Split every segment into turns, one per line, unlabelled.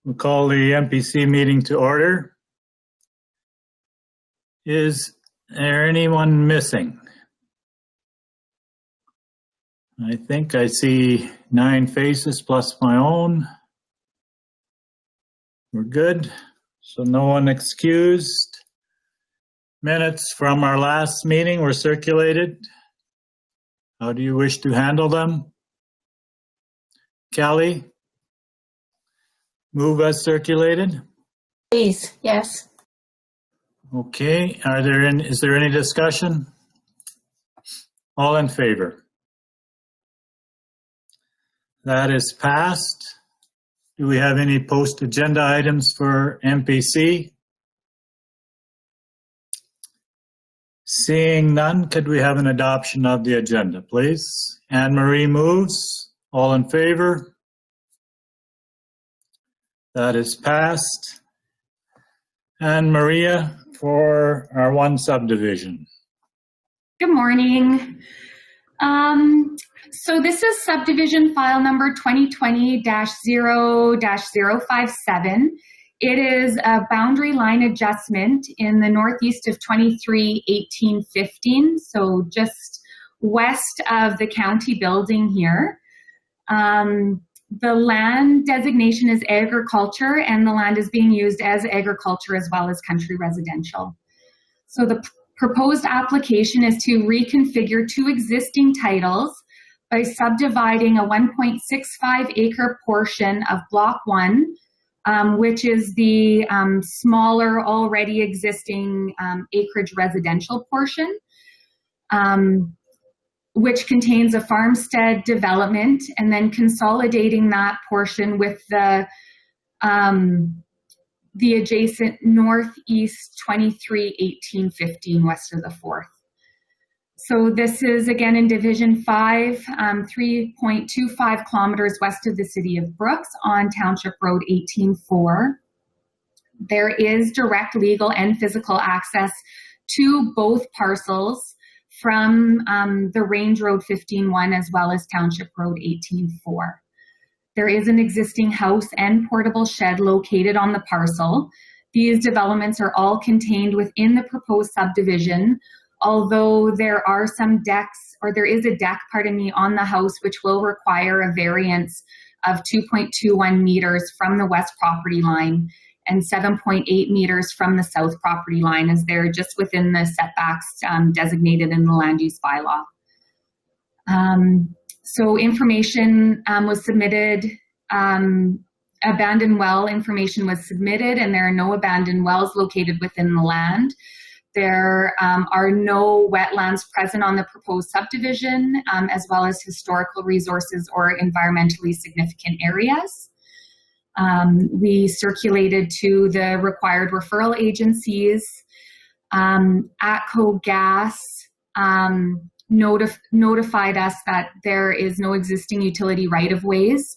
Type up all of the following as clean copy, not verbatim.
We'll call the MPC meeting to order. Is there anyone missing? I think I see 9 faces plus my own. We're good, so no one excused. Minutes from our last meeting were circulated. How do you wish to handle them? Kelly? Move as circulated?
Please, yes.
Okay, is there any discussion? All in favor? That is passed. Do we have any post-agenda items for MPC? Seeing none, could we have an adoption of the agenda, please? Anne-Marie moves. All in favor? That is passed. And Maria for our one subdivision.
Good morning. So this is subdivision file number 2020-0-057. It is a boundary line adjustment in the northeast of 23-1815, so just west of the county building here. The land designation is agriculture, and the land is being used as agriculture as well as country residential. So the proposed application is to reconfigure 2 existing titles by subdividing a 1.65 acre portion of Block 1, which is the smaller already existing acreage residential portion, which contains a farmstead development, and then consolidating that portion with the adjacent northeast 23-1815 west of the 4th. So this is again in Division 5, 3.25 kilometers west of the city of Brooks on Township Road 18-4. There is direct legal and physical access to both parcels from the Range Road 15-1 as well as Township Road 18-4. There is an existing house and portable shed located on the parcel. These developments are all contained within the proposed subdivision, although there are some decks, or there is a deck, pardon me, on the house which will require a variance of 2.21 meters from the west property line and 7.8 meters from the south property line, as they're just within the setbacks designated in the land use bylaw. So information was submitted, abandoned well information was submitted, and there are no abandoned wells located within the land. There are no wetlands present on the proposed subdivision, as well as historical resources or environmentally significant areas. We circulated to the required referral agencies. ATCO Gas notified us that there is no existing utility right-of-ways,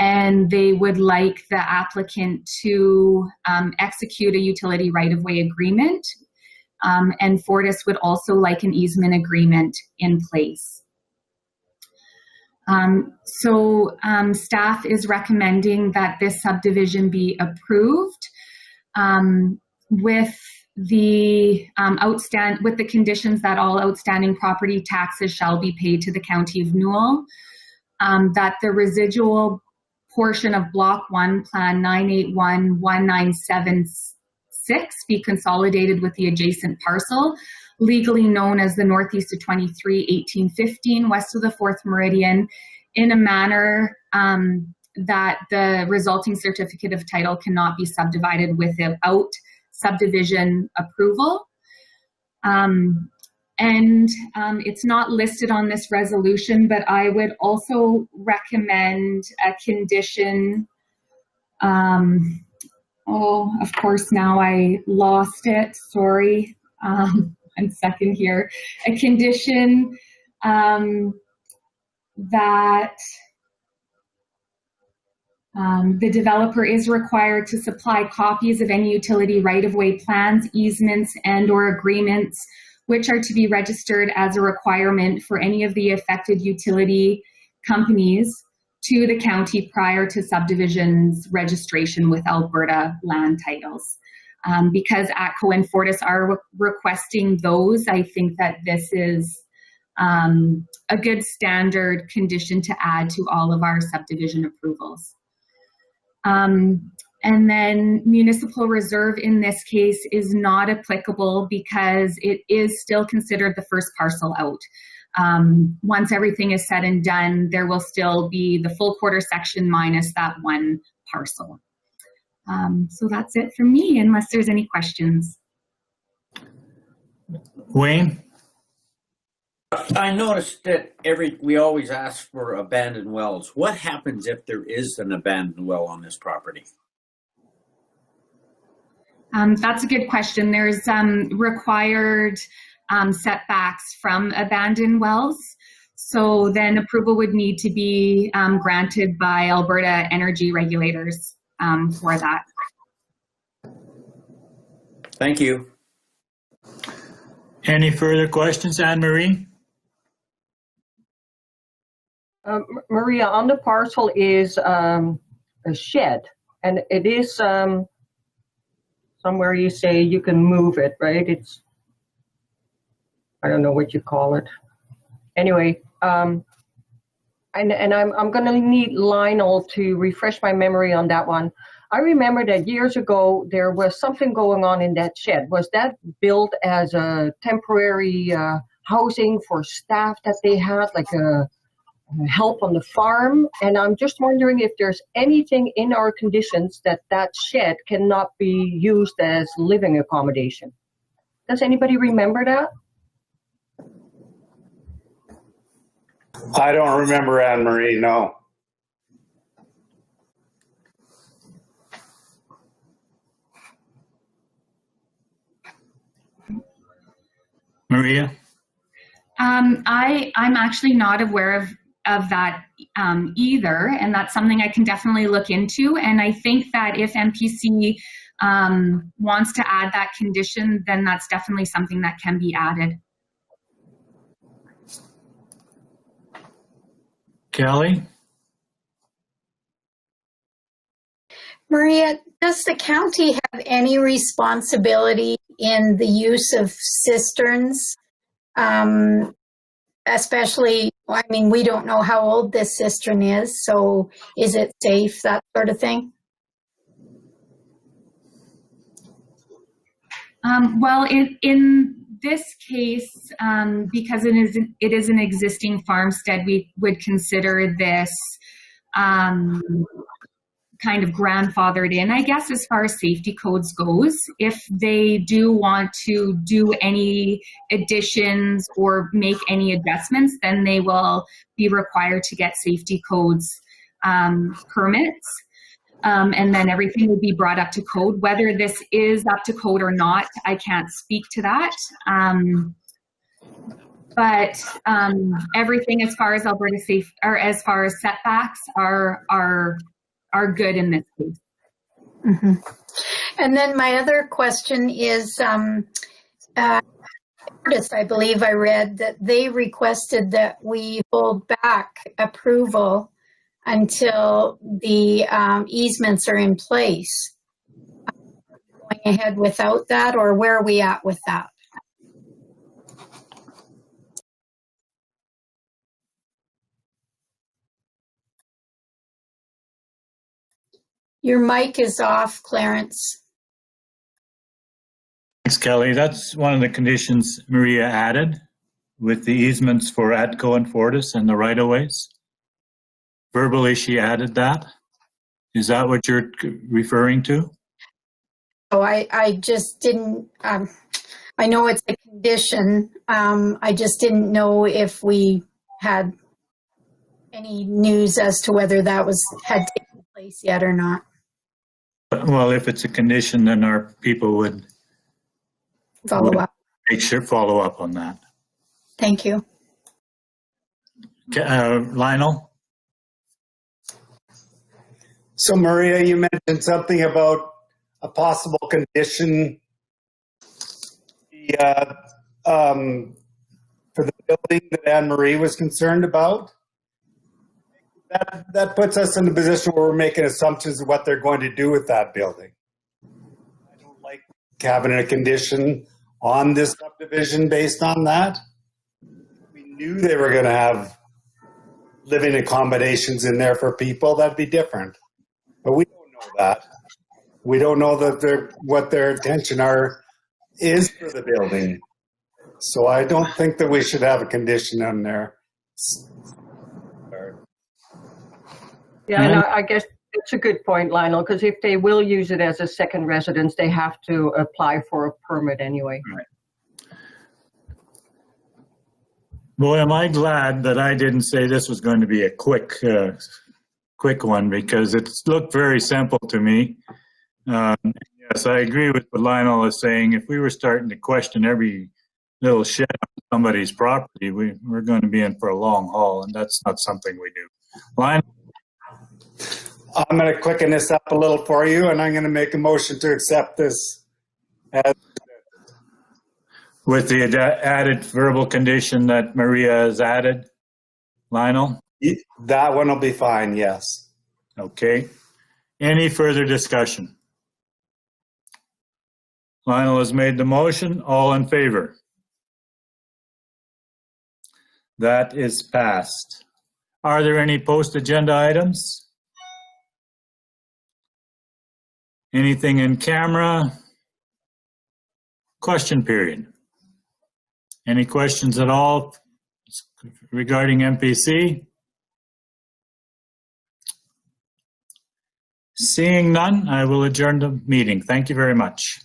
and they would like the applicant to execute a utility right-of-way agreement. And Fortis would also like an easement agreement in place. Staff is recommending that this subdivision be approved with the with the conditions that all outstanding property taxes shall be paid to the County of Newell, that the residual portion of Block 1, Plan 9811976 be consolidated with the adjacent parcel, legally known as the northeast of 23-1815 west of the 4th meridian, in a manner that the resulting certificate of title cannot be subdivided without subdivision approval. It's not listed on this resolution, but I would also recommend a condition. Of course, now I lost it. Sorry. 1 second here. A condition that the developer is required to supply copies of any utility right-of-way plans, easements, and/or agreements which are to be registered as a requirement for any of the affected utility companies to the county prior to subdivision's registration with Alberta land titles. Because ATCO and Fortis are requesting those, I think that this is a good standard condition to add to all of our subdivision approvals. And then municipal reserve in this case is not applicable because it is still considered the first parcel out. Once everything is said and done, there will still be the full quarter section minus that one parcel. So that's it from me, unless there's any questions.
Wayne?
I noticed that we always ask for abandoned wells. What happens if there is an abandoned well on this property?
That's a good question. There's required setbacks from abandoned wells. So then approval would need to be granted by Alberta energy regulators for that.
Thank you.
Any further questions, Anne-Marie?
Maria, on the parcel is a shed, and it is somewhere you say you can move it, right? It's, I don't know what you call it. Anyway, and I'm going to need Lionel to refresh my memory on that one. I remember that years ago there was something going on in that shed. Was that built as a temporary housing for staff that they had, like a help on the farm? And I'm just wondering if there's anything in our conditions that shed cannot be used as living accommodation. Does anybody remember that?
I don't remember, Anne-Marie, no.
Maria?
I'm actually not aware of that either, and that's something I can definitely look into. And I think that if MPC wants to add that condition, then that's definitely something that can be added.
Kelly?
Maria, does the county have any responsibility in the use of cisterns? Especially, I mean, we don't know how old this cistern is, so is it safe, that sort of thing?
Well, in this case, because it is an existing farmstead, we would consider this kind of grandfathered in, I guess, as far as safety codes goes. If they do want to do any additions or make any adjustments, then they will be required to get safety codes permits. And then everything will be brought up to code. Whether this is up to code or not, I can't speak to that. But everything as far as Alberta safe, or as far as setbacks are good in this case.
Mm-hmm. And then my other question is, Fortis, I believe I read that they requested that we hold back approval until the easements are in place. Going ahead without that, or where are we at with that? Your mic is off, Clarence.
Thanks, Kelly. That's one of the conditions Maria added with the easements for ATCO and Fortis and the right-of-ways. Verbally, she added that. Is that what you're referring to?
Oh, I just didn't, I know it's a condition. I just didn't know if we had any news as to whether that had taken place yet or not.
Well, if it's a condition, then our people would
Follow up.
make sure follow up on that.
Thank you.
Lionel?
So Maria, you mentioned something about a possible condition for the building that Anne-Marie was concerned about. that puts us in a position where we're making assumptions of what they're going to do with that building. I don't like having a condition on this subdivision based on that. We knew they were going to have living accommodations in there for people. That'd be different. But we don't know that. We don't know that what their intention is for the building. So I don't think that we should have a condition on there.
Yeah, and I guess it's a good point, Lionel, because if they will use it as a second residence, they have to apply for a permit anyway.
Right. Boy, am I glad that I didn't say this was going to be a quick one, because it looked very simple to me. Yes, I agree with what Lionel is saying. If we were starting to question every little shed on somebody's property, we're going to be in for a long haul, and that's not something we do. Lionel?
I'm going to quicken this up a little for you, and I'm going to make a motion to accept this as
With the added verbal condition that Maria has added. Lionel?
that one will be fine, yes.
Okay. Any further discussion? Lionel has made the motion. All in favor? That is passed. Are there any post-agenda items? Anything in camera? Question period. Any questions at all regarding MPC? Seeing none, I will adjourn the meeting. Thank you very much.